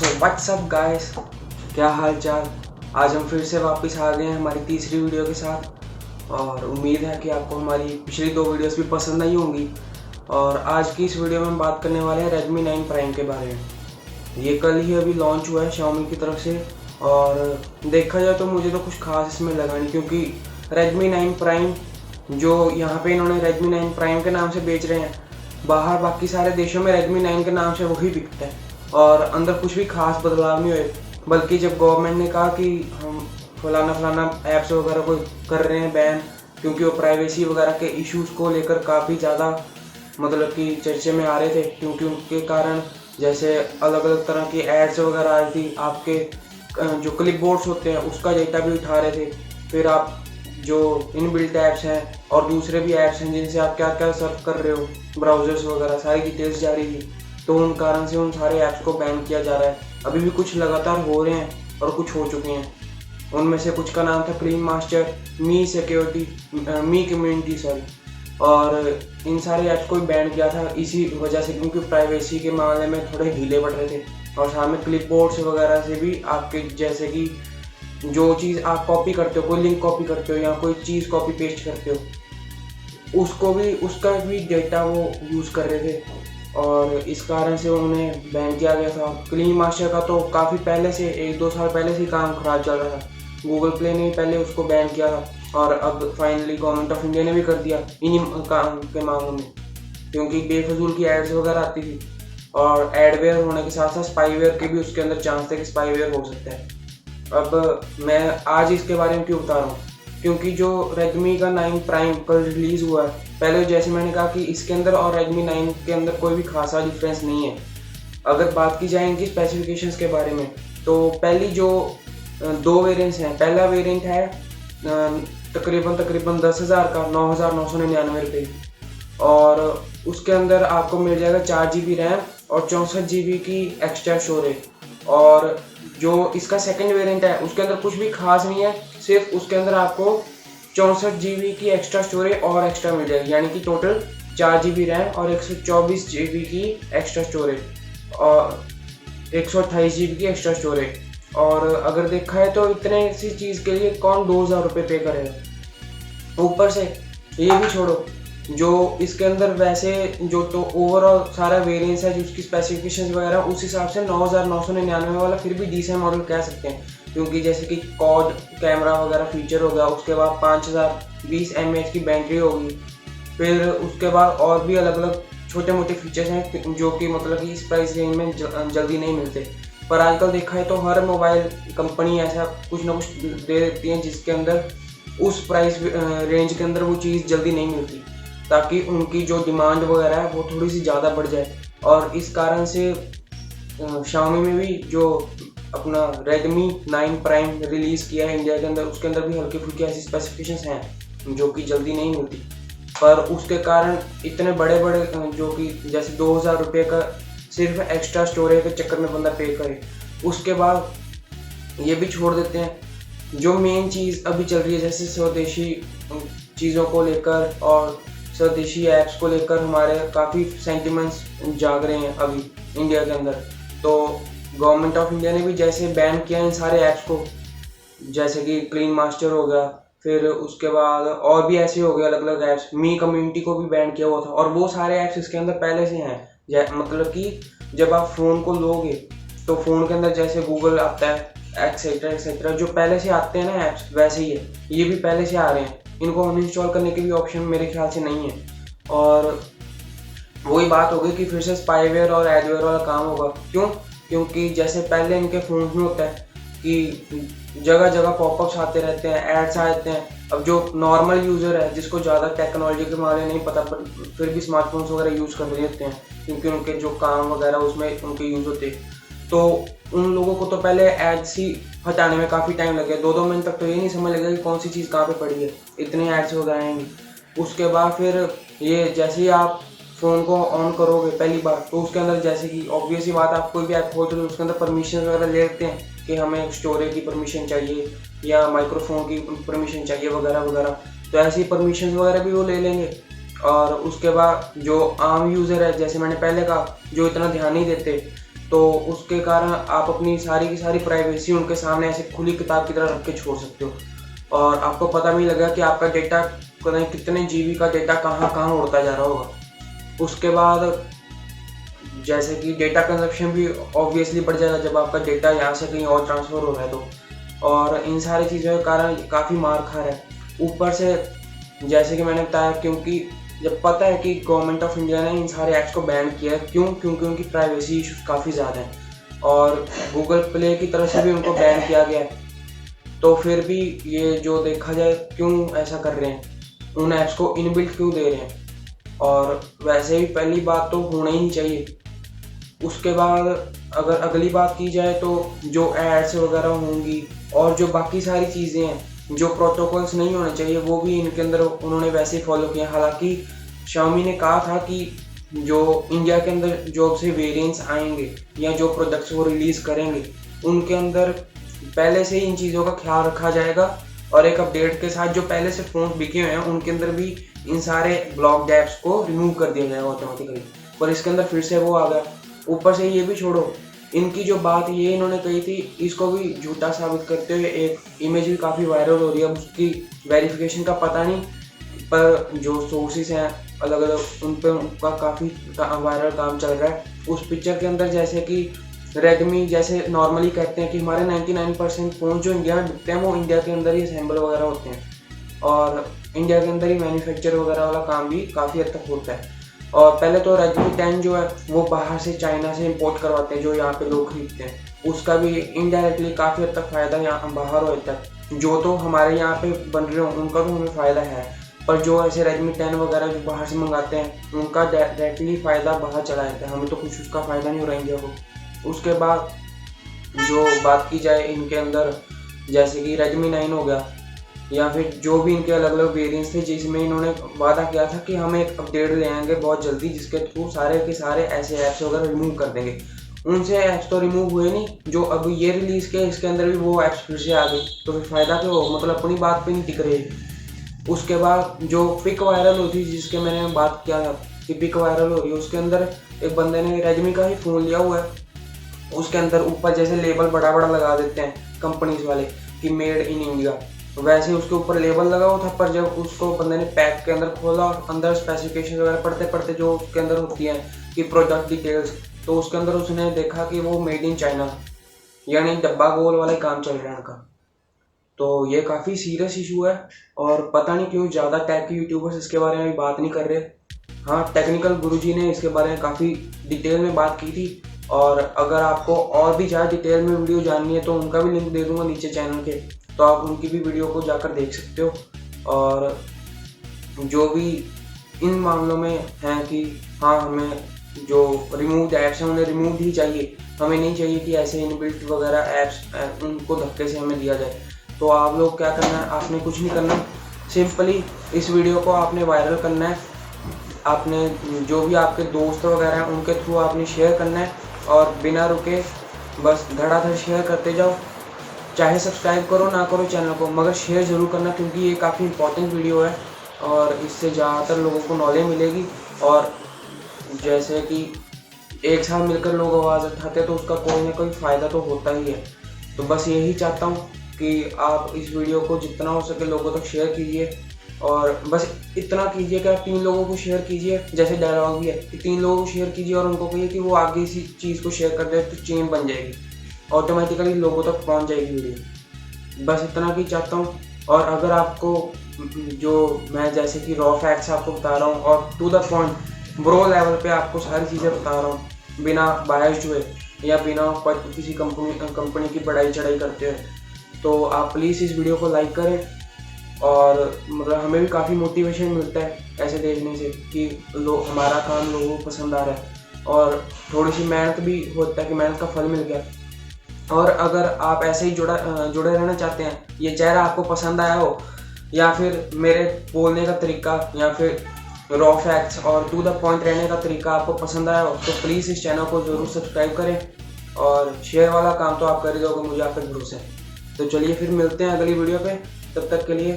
So what's up guys, क्या हाल चाल। आज हम फिर से वापस आ गए हैं हमारी तीसरी वीडियो के साथ और उम्मीद है कि आपको हमारी पिछली दो वीडियोस भी पसंद आई होंगी। और आज की इस वीडियो में हम बात करने वाले हैं Redmi 9 Prime के बारे में। ये कल ही अभी लॉन्च हुआ है Xiaomi की तरफ से और देखा जाए तो मुझे तो कुछ खास इसमें लगा नहीं, क्योंकि Redmi 9 Prime जो यहाँ पे इन्होंने Redmi 9 Prime के नाम से बेच रहे हैं, बाहर बाकी सारे देशों में Redmi 9 के नाम से वही बिकता है और अंदर कुछ भी खास बदलाव नहीं हुए। बल्कि जब गवर्नमेंट ने कहा कि हम फलाना ऐप्स वगैरह को कर रहे हैं बैन, क्योंकि वो प्राइवेसी वगैरह के इश्यूज़ को लेकर काफ़ी ज़्यादा मतलब कि चर्चे में आ रहे थे, क्योंकि उनके कारण जैसे अलग अलग तरह की एड्स वगैरह आ रही थी, आपके जो क्लिप बोर्ड्स होते हैं उसका डेटा भी उठा रहे थे। फिर आप जो इनबिल्ट ऐप्स हैं और दूसरे भी ऐप्स हैं जिनसे आप क्या क्या सर्च कर रहे हो, ब्राउजर्स वगैरह सारी डिटेल्स जा रही थी, तो उन कारण से उन सारे ऐप्स को बैन किया जा रहा है। अभी भी कुछ लगातार हो रहे हैं और कुछ हो चुके हैं। उनमें से कुछ का नाम था क्लीन मास्टर, मी सिक्योरिटी, मी कम्युनिटी सॉरी, और इन सारे ऐप्स को बैन किया था इसी वजह से, क्योंकि प्राइवेसी के मामले में थोड़े ढीले पड़ रहे थे। और साथ में क्लिप बोर्ड्स वगैरह से भी आपके जैसे कि जो चीज़ आप कॉपी करते हो, कोई लिंक कॉपी करते हो या कोई चीज़ कॉपी पेस्ट करते हो, उसका भी डेटा वो यूज़ कर रहे थे और इस कारण से उन्हें बैन किया गया था। क्लीन मास्टर का तो काफ़ी पहले से, 1-2 साल पहले से ही काम खराब चल रहा था। गूगल प्ले ने पहले उसको बैन किया था और अब फाइनली गवर्नमेंट ऑफ इंडिया ने भी कर दिया इन्हीं काम के मामलों में, क्योंकि बेफजूल की एड्स वगैरह आती थी और एडवेयर होने के साथ साथ स्पाईवेयर के भी उसके अंदर चांस थे कि स्पाईवेयर हो सकता है। अब मैं आज इसके बारे में क्यों बता रहा हूँ, क्योंकि जो Redmi का 9 Prime कल रिलीज़ हुआ है, पहले जैसे मैंने कहा कि इसके अंदर और Redmi 9 के अंदर कोई भी खासा डिफरेंस नहीं है। अगर बात की जाए इनकी स्पेसिफिकेशंस के बारे में, तो पहली जो दो वेरिएंट्स हैं, पहला वेरिएंट है तकरीबन 10,000 का 9,999 रुपये, और उसके अंदर आपको मिल जाएगा 4 GB रैम और 64 GB की एक्स्ट्रा स्टोरेज। और जो इसका सेकंड वेरिएंट है उसके अंदर कुछ भी खास नहीं है, सिर्फ उसके अंदर आपको 64 GB की एक्स्ट्रा स्टोरेज और एक्स्ट्रा मिल जाएगी, यानी कि टोटल 4 GB रैम और 124 GB की एक्स्ट्रा स्टोरेज और 128 GB की एक्स्ट्रा स्टोरेज। और अगर देखा है तो इतने सी चीज़ के लिए कौन 2,000 रुपये पे करेगा। ऊपर से ये भी छोड़ो, जो इसके अंदर वैसे जो तो ओवरऑल सारा वेरिएंस है, जो उसकी स्पेसिफिकेशंस वगैरह उस हिसाब से 9,999 वाला फिर भी डिसेंट मॉडल कह सकते हैं, क्योंकि जैसे कि क्वाड कैमरा वगैरह फीचर हो गया, उसके बाद 5020 mAh की बैटरी होगी, फिर उसके बाद और भी अलग अलग छोटे मोटे फीचर्स हैं जो कि मतलब कि इस प्राइस रेंज में जल्दी नहीं मिलते। पर आजकल देखा है तो हर मोबाइल कंपनी ऐसा कुछ ना कुछ दे देती है जिसके अंदर उस प्राइस रेंज के अंदर वो चीज़ जल्दी नहीं मिलती, ताकि उनकी जो डिमांड वगैरह है वो थोड़ी सी ज़्यादा बढ़ जाए। और इस कारण से Xiaomi में भी जो अपना Redmi 9 Prime रिलीज़ किया है इंडिया के अंदर, उसके अंदर भी हल्की फुल्की ऐसी स्पेसिफिकेशंस हैं जो कि जल्दी नहीं मिलती। पर उसके कारण इतने बड़े बड़े जो कि जैसे 2,000 रुपये का सिर्फ एक्स्ट्रा स्टोरेज के चक्कर में बंदा पे करे, उसके बाद ये भी छोड़ देते हैं जो मेन चीज़ अभी चल रही है, जैसे स्वदेशी चीज़ों को लेकर और स्वदेशी ऐप्स को लेकर हमारे काफ़ी सेंटिमेंट्स जाग रहे हैं अभी इंडिया के अंदर। तो गवर्नमेंट ऑफ इंडिया ने भी जैसे बैन किया इन सारे ऐप्स को, जैसे कि क्लीन मास्टर हो गया, फिर उसके बाद और भी ऐसे हो गए अलग अलग ऐप्स, मी कम्युनिटी को भी बैन किया हुआ था, और वो सारे ऐप्स इसके अंदर पहले से हैं। मतलब कि जब आप फ़ोन को लोगे तो फ़ोन के अंदर जैसे गूगल आता है एक्सेट्रा एक्सेट्रा, जो पहले से आते हैं ना ऐप्स, वैसे ही है ये भी पहले से आ रहे हैं। इनको अनइंस्टॉल करने के भी ऑप्शन मेरे ख्याल से नहीं है। और वही बात हो गई कि फिर से स्पाईवेयर और एडवेयर वाला काम होगा। क्यों? क्योंकि जैसे पहले इनके फ़ोन में होता है कि जगह जगह पॉपअप्स आते रहते हैं, एड्स आते हैं। अब जो नॉर्मल यूज़र है जिसको ज़्यादा टेक्नोलॉजी के बारे में नहीं पता, पर फिर भी स्मार्टफोन्स वगैरह यूज़ कर लेते हैं, क्योंकि उनके जो काम वगैरह उसमें उनके यूज़ होते हैं, तो उन लोगों को तो पहले एड्स ही हटाने में काफ़ी टाइम लगे। 2-2 मिनट तक तो ये नहीं समझ लगेगा कि कौन सी चीज़ कहाँ पे पड़ी है, इतने एड्स वगैरह आएंगे। उसके बाद फिर ये जैसे ही आप फ़ोन को ऑन करोगे पहली बार, तो उसके अंदर जैसे कि ऑब्वियस ही बात, आप कोई भी ऐप खोलते हो तो उसके अंदर परमिशन वगैरह ले लेते हैं कि हमें स्टोरेज की परमिशन चाहिए या माइक्रोफोन की परमिशन चाहिए वगैरह वगैरह। तो ऐसी परमिशन वगैरह भी वो ले लेंगे। और उसके बाद जो आम यूज़र है, जैसे मैंने पहले कहा, जो इतना ध्यान नहीं देते, तो उसके कारण आप अपनी सारी की सारी प्राइवेसी उनके सामने ऐसे खुली किताब की तरह रख के छोड़ सकते हो, और आपको पता भी लगा कि आपका डेटा कितने जीबी का डेटा कहाँ कहाँ उड़ता जा रहा होगा। उसके बाद जैसे कि डेटा कंजप्शन भी ऑब्वियसली बढ़ जाएगा जब आपका डेटा यहाँ से कहीं और ट्रांसफ़र हो रहा है तो, और इन सारी चीज़ों के कारण काफ़ी मार खा रहा है। ऊपर से जैसे कि मैंने बताया, क्योंकि जब पता है कि गवर्नमेंट ऑफ इंडिया ने इन सारे ऐप्स को बैन किया है, क्योंकि उनकी प्राइवेसी इशूज़ काफ़ी ज़्यादा हैं और गूगल प्ले की तरफ से भी उनको बैन किया गया है, तो फिर भी ये जो देखा जाए क्यों ऐसा कर रहे हैं, उन ऐप्स को इनबिल्ट क्यों दे रहे हैं। और वैसे भी पहली बात तो होना ही नहीं चाहिए। उसके बाद अगर अगली बात की जाए तो जो एड्स वगैरह होंगी और जो बाकी सारी चीज़ें हैं, जो प्रोटोकॉल्स नहीं होने चाहिए, वो भी इनके अंदर उन्होंने वैसे ही फॉलो किया। हालांकि Xiaomi ने कहा था कि जो इंडिया के अंदर जो से वेरिएंट्स आएंगे या जो प्रोडक्ट्स वो रिलीज़ करेंगे, उनके अंदर पहले से ही इन चीज़ों का ख्याल रखा जाएगा, और एक अपडेट के साथ जो पहले से फ़ोन बिके हुए हैं उनके अंदर भी इन सारे ब्लॉक्ड ऐप्स को रिमूव कर दिया जाएगा ऑटोमेटिकली। पर इसके अंदर फिर से वो आ गया। ऊपर से ये भी छोड़ो, इनकी जो बात ये इन्होंने कही थी, इसको भी झूठा साबित करते हुए एक इमेज भी काफ़ी वायरल हो रही है। उसकी वेरिफिकेशन का पता नहीं, पर जो सोर्सेस हैं अलग अलग उन पर उनका काफ़ी वायरल काम चल रहा है। उस पिक्चर के अंदर जैसे कि रेडमी जैसे नॉर्मली कहते हैं कि हमारे 99% फ़ोन जो इंडिया में बिकते हैं वो इंडिया के अंदर ही असेंबल वगैरह होते हैं, और इंडिया के अंदर ही मैन्युफैक्चर वगैरह वाला काम भी काफ़ी हद तक होता है। और पहले तो Redmi 10 जो है वो बाहर से चाइना से इंपोर्ट करवाते हैं, जो यहाँ पे लोग खरीदते हैं। उसका भी इनडायरेक्टली काफ़ी हद तक फ़ायदा यहाँ बाहर होता है। जो तो हमारे यहाँ पे बन रहे हो उनका तो हमें फ़ायदा है, पर जो ऐसे Redmi 10 वगैरह जो बाहर से मंगाते हैं उनका डायरेक्टली फ़ायदा बाहर चला जाता है, हमें तो कुछ उसका फ़ायदा नहीं हो रहा इंडिया को। उसके बाद जो बात की जाए इनके अंदर, जैसे कि Redmi 9 हो गया, या फिर जो भी इनके अलग अलग वेरिएंट्स थे, जिसमें इन्होंने वादा किया था कि हम एक अपडेट ले आएंगे बहुत जल्दी जिसके थ्रू सारे के सारे ऐसे ऐप्स वगैरह रिमूव कर देंगे। उनसे ऐप्स तो रिमूव हुए नहीं, जो अब ये रिलीज़ किए इसके अंदर भी वो ऐप्स फिर से आ गए, तो फिर फ़ायदा क्यों हो, मतलब अपनी बात पे नहीं टिक रहे। उसके बाद जो पिक वायरल होती जिसके मैंने बात किया था कि पिक वायरल हो रही है, उसके अंदर एक बंदे ने Redmi का ही फ़ोन लिया हुआ है, उसके अंदर ऊपर जैसे लेबल बड़ा बड़ा लगा देते हैं कंपनीज वाले कि मेड इन इंडिया, वैसे उसके ऊपर लेबल लगा हुआ था। पर जब उसको बंदे ने पैक के अंदर खोला, अंदर स्पेसिफिकेशन वगैरह पढ़ते पढ़ते जो उसके अंदर होती है कि प्रोडक्ट डिटेल्स, तो उसके अंदर उसने देखा कि वो मेड इन चाइना, यानी डब्बा गोल वाला काम चल रहा है उनका। तो ये काफ़ी सीरियस इशू है, और पता नहीं क्यों ज़्यादा टेक यूट्यूबर्स इसके बारे में बात नहीं कर रहे। हाँ, टेक्निकल गुरुजी ने इसके बारे में काफ़ी डिटेल में बात की थी, और अगर आपको और भी ज़्यादा डिटेल में वीडियो जाननी है तो उनका भी लिंक दे दूँगा नीचे चैनल के, तो आप उनकी भी वीडियो को जाकर देख सकते हो। और जो भी इन मामलों में हैं कि हाँ, हमें जो रिमूव्ड ऐप्स हैं उन्हें रिमूव ही चाहिए, हमें नहीं चाहिए कि ऐसे इनबिल्ट वगैरह ऐप्स उनको धक्के से हमें दिया जाए। तो आप लोग क्या करना है, आपने कुछ नहीं करना, सिंपली इस वीडियो को आपने वायरल करना है, आपने जो भी आपके दोस्त वगैरह हैं उनके थ्रू आपने शेयर करना है, और बिना रुके बस धड़ाधड़ शेयर करते जाओ। चाहे सब्सक्राइब करो ना करो चैनल को, मगर शेयर ज़रूर करना, क्योंकि ये काफ़ी इंपॉर्टेंट वीडियो है और इससे ज़्यादातर लोगों को नॉलेज मिलेगी। और जैसे कि एक साथ मिलकर लोग आवाज़ उठाते हैं तो उसका कोई ना कोई फ़ायदा तो होता ही है। तो बस यही चाहता हूँ कि आप इस वीडियो को जितना हो सके लोगों तक शेयर कीजिए, और बस इतना कीजिए कि आप 3 लोगों को शेयर कीजिए, जैसे डायलॉग भी है कि 3 लोगों को शेयर कीजिए और उनको कहिए कि वो आगे इसी चीज़ को शेयर कर दे, तो चेन बन जाएगी, ऑटोमेटिकली लोगों तक पहुंच जाएगी वीडियो। बस इतना ही चाहता हूं। और अगर आपको जो मैं जैसे कि रॉ फैक्ट्स आपको बता रहा हूं और to the point bro level पे आपको सारी चीज़ें बता रहा हूं बिना बायस्ड हुए या बिना किसी कंपनी की बढ़ाई चढ़ाई करते हुए, तो आप प्लीज़ इस वीडियो को लाइक करें। और मतलब हमें भी काफ़ी मोटिवेशन मिलता है ऐसे देखने से कि हमारा काम लोगों को पसंद आ रहा है, और थोड़ी सी मेहनत भी होता है कि मेहनत का फल मिल गया। और अगर आप ऐसे ही जुड़े रहना चाहते हैं, ये चेहरा आपको पसंद आया हो, या फिर मेरे बोलने का तरीका, या फिर रॉ फैक्ट्स और टू द पॉइंट रहने का तरीका आपको पसंद आया हो, तो प्लीज़ इस चैनल को ज़रूर सब्सक्राइब करें, और शेयर वाला काम तो आप कर ही दोगे, मुझे आप पे भरोसा है। तो चलिए फिर मिलते हैं अगली वीडियो पे, तब तक के लिए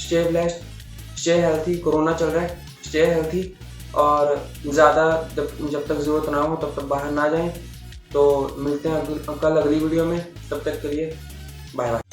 stay blessed, stay healthy. Corona चल रहा है, स्टे हेल्थी, और ज़्यादा जब तक ज़रूरत ना हो तब तक बाहर ना जाएं। तो मिलते हैं कल अगली वीडियो में, तब तक के लिए बाय बाय।